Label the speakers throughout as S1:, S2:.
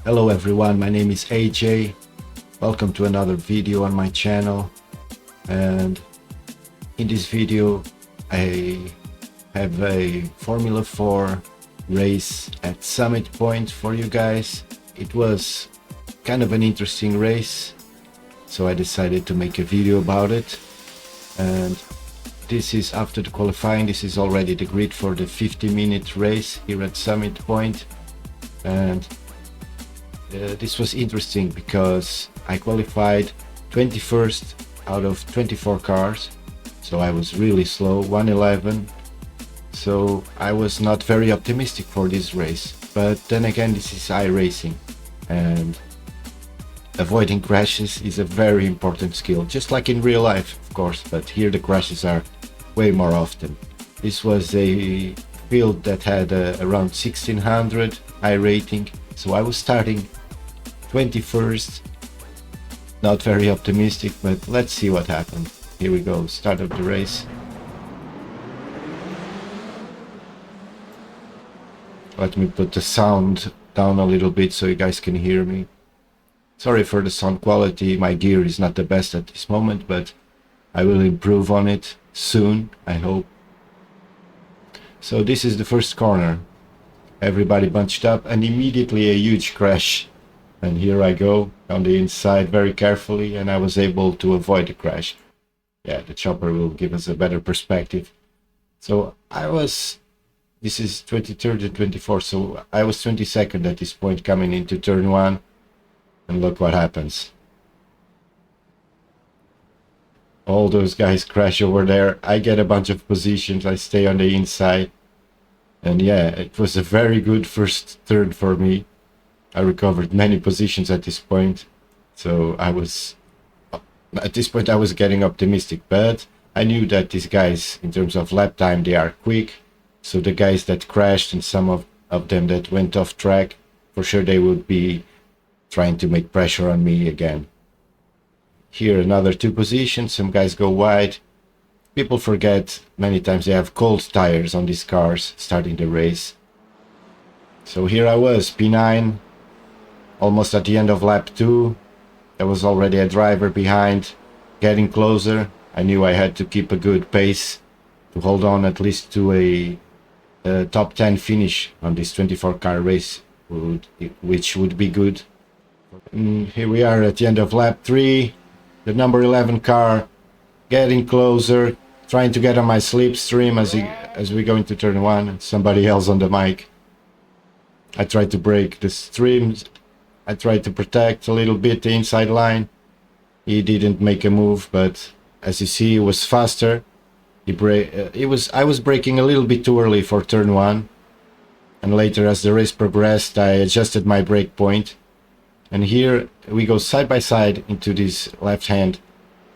S1: Hello everyone, my name is AJ. Welcome to another video on my channel, and in this video I have a Formula 4 race at Summit Point for you guys. It was kind of an interesting race, so I decided to make a video about it. And this is after the qualifying. This is already the grid for the 50-minute race here at Summit Point. And this was interesting because I qualified 21st out of 24 cars, so I was really slow, 111. So I was not very optimistic for this race, but then again, this is iRacing, and avoiding crashes is a very important skill, just like in real life, of course, but here the crashes are way more often. This was a field that had around 1600 iRating, so I was starting 21st. Not very optimistic, but let's see what happened. Here we go, start of the race. Let me put the sound down a little bit so you guys can hear me. Sorry for the sound quality, my gear is not the best at this moment, but I will improve on it soon, I hope. So this is the first corner. Everybody bunched up and immediately a huge crash. And here I go on the inside very carefully, and I was able to avoid the crash. Yeah, the chopper will give us a better perspective. So this is 23rd and 24th, so I was 22nd at this point coming into turn 1. And look what happens. All those guys crash over there. I get a bunch of positions, I stay on the inside. And yeah, it was a very good first turn for me. I recovered many positions at this point, so at this point I was getting optimistic, but I knew that these guys, in terms of lap time, they are quick, so the guys that crashed and some of them that went off track, for sure they would be trying to make pressure on me again. Here another 2 positions, some guys go wide. People forget many times they have cold tires on these cars starting the race. So here I was, P9. Almost at the end of lap 2, there was already a driver behind, getting closer. I knew I had to keep a good pace to hold on at least to a top 10 finish on this 24 car race, which would be good. Here we are at the end of lap 3, the number 11 car getting closer, trying to get on my slipstream as we go into turn 1. Somebody else on the mic. I tried to break the streams. I tried to protect a little bit the inside line. He didn't make a move, but as you see, he was faster. I was braking a little bit too early for turn 1, and later as the race progressed, I adjusted my brake point. And here we go side by side into this left hand.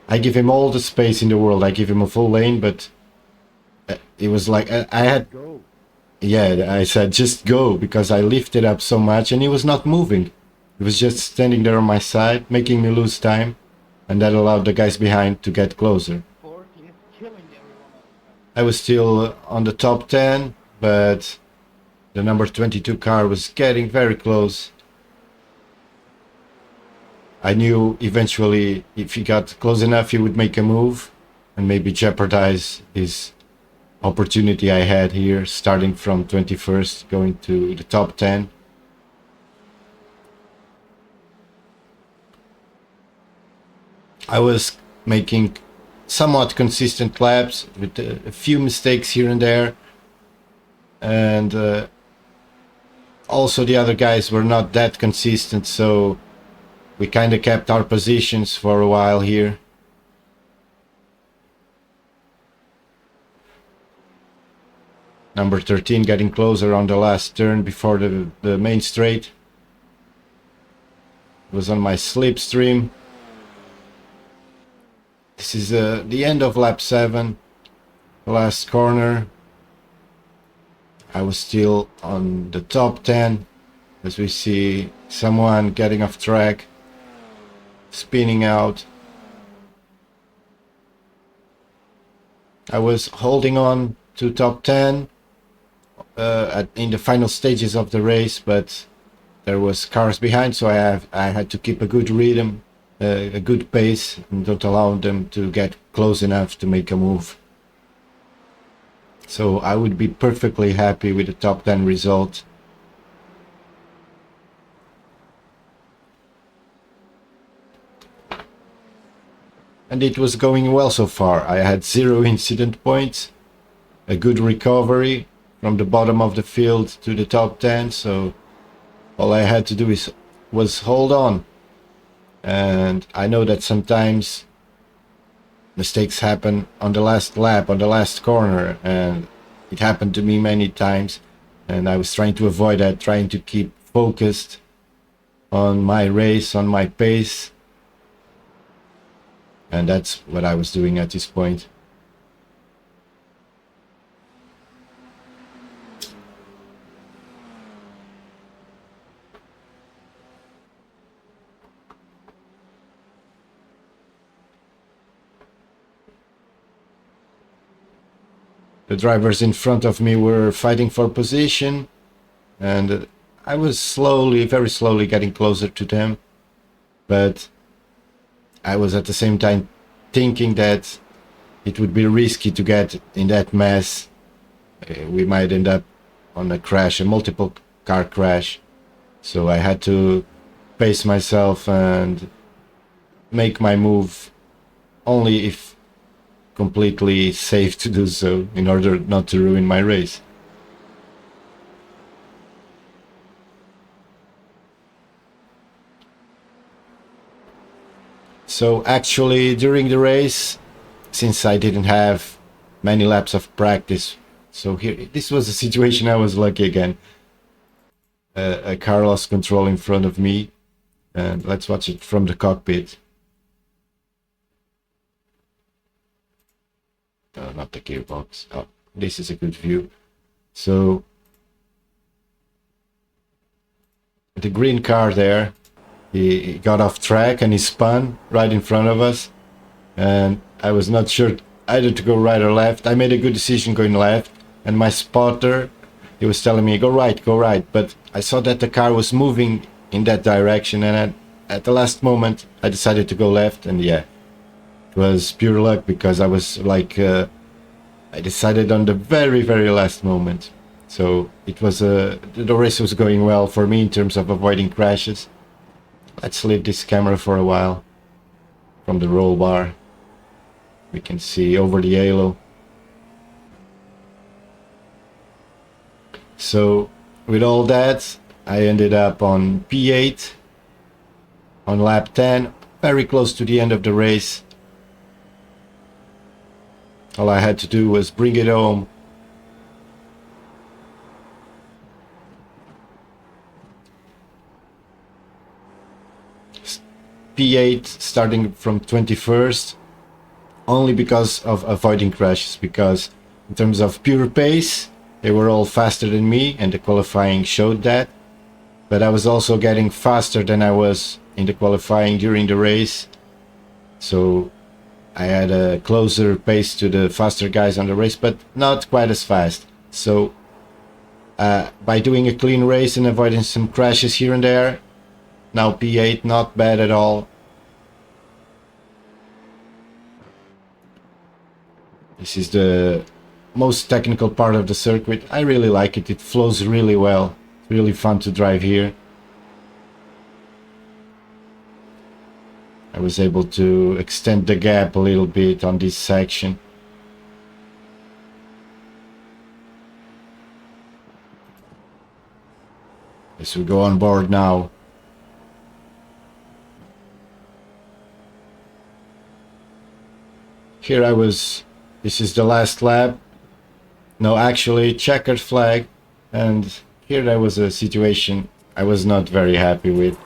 S1: I give him all the space in the world. I give him a full lane, but it was like I had. Yeah, I said just go, because I lifted up so much and he was not moving. He was just standing there on my side, making me lose time, and that allowed the guys behind to get closer. I was still on the top 10, but the number 22 car was getting very close. I knew eventually if he got close enough he would make a move and maybe jeopardize this opportunity I had here, starting from 21st going to the top 10. I was making somewhat consistent laps with a few mistakes here and there, and also the other guys were not that consistent, so we kind of kept our positions for a while here. Number 13 getting closer on the last turn before the main straight. It was on my slipstream. This is the end of lap 7, the last corner. I was still on the top 10, as we see someone getting off track, spinning out. I was holding on to top 10 in the final stages of the race, but there was cars behind, so I had to keep a good rhythm, a good pace, and don't allow them to get close enough to make a move. So I would be perfectly happy with the top 10 result. And it was going well so far. I had 0 incident points, a good recovery from the bottom of the field to the top 10, so all I had to do was hold on. And I know that sometimes mistakes happen on the last lap, on the last corner, and it happened to me many times, and I was trying to avoid that, trying to keep focused on my race, on my pace, and that's what I was doing at this point. The drivers in front of me were fighting for position, and I was slowly, very slowly getting closer to them, but I was at the same time thinking that it would be risky to get in that mess. We might end up on a crash, a multiple car crash, so I had to pace myself and make my move only if completely safe to do so, in order not to ruin my race. So actually during the race, since I didn't have many laps of practice, so here, this was a situation I was lucky again. A car lost control in front of me, and let's watch it from the cockpit. Not the gearbox. Oh, this is a good view. So the green car there, he got off track and he spun right in front of us, and I was not sure either to go right or left. I made a good decision going left, and my spotter, he was telling me go right, but I saw that the car was moving in that direction, and at the last moment I decided to go left, and yeah, it was pure luck, because I was like I decided on the very last moment. So it was the race was going well for me in terms of avoiding crashes. Let's leave this camera for a while. From the roll bar we can see over the halo. So with all that, I ended up on P8 on lap 10, very close to the end of the race. All I had to do was bring it home. P8 starting from 21st, only because of avoiding crashes, because in terms of pure pace, they were all faster than me, and the qualifying showed that. But I was also getting faster than I was in the qualifying during the race. So I had a closer pace to the faster guys on the race, but not quite as fast. So by doing a clean race and avoiding some crashes here and there, now P8, not bad at all. This is the most technical part of the circuit. I really like it. It flows really well. It's really fun to drive here. I was able to extend the gap a little bit on this section. As we go on board now. Here I was, this is the last lap. No, actually checkered flag, and here there was a situation I was not very happy with.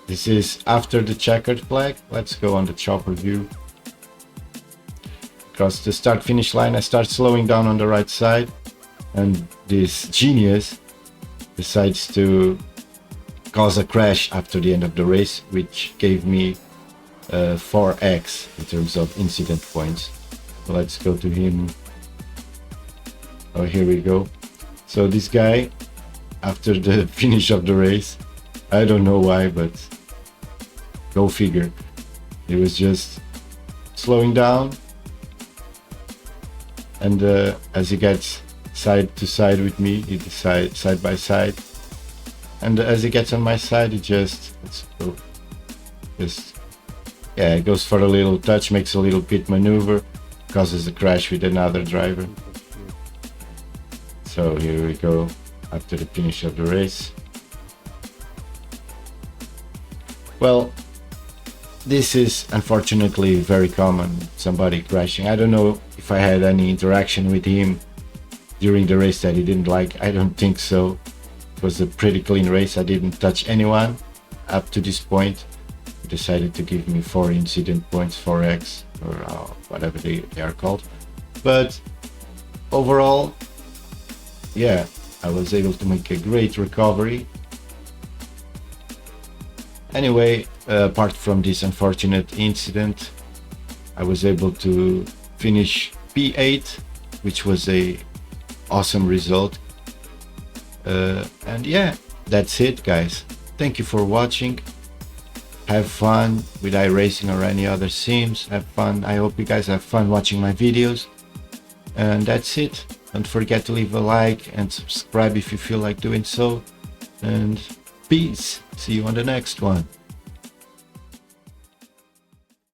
S1: This is after the checkered flag. Let's go on the chopper view. Across the start finish line, I start slowing down on the right side, and this genius decides to cause a crash after the end of the race, which gave me 4x in terms of incident points. So let's go to him. Oh, here we go. So this guy, after the finish of the race. I don't know why, but go figure. He was just slowing down, and as he gets side to side with me, he decides side by side, and as he gets on my side, he just yeah, goes for a little touch, makes a little pit maneuver, causes a crash with another driver. So here we go after the finish of the race. Well, this is unfortunately very common, somebody crashing. I don't know if I had any interaction with him during the race that he didn't like. I don't think so. It was a pretty clean race. I didn't touch anyone up to this point. He decided to give me 4 incident points, 4x, or whatever they are called. But overall, yeah, I was able to make a great recovery. Anyway, apart from this unfortunate incident, I was able to finish P8, which was a awesome result. And yeah, that's it, guys. Thank you for watching. Have fun with iRacing or any other sims. Have fun. I hope you guys have fun watching my videos. And that's it. Don't forget to leave a like and subscribe if you feel like doing so. And peace. See you on the next one.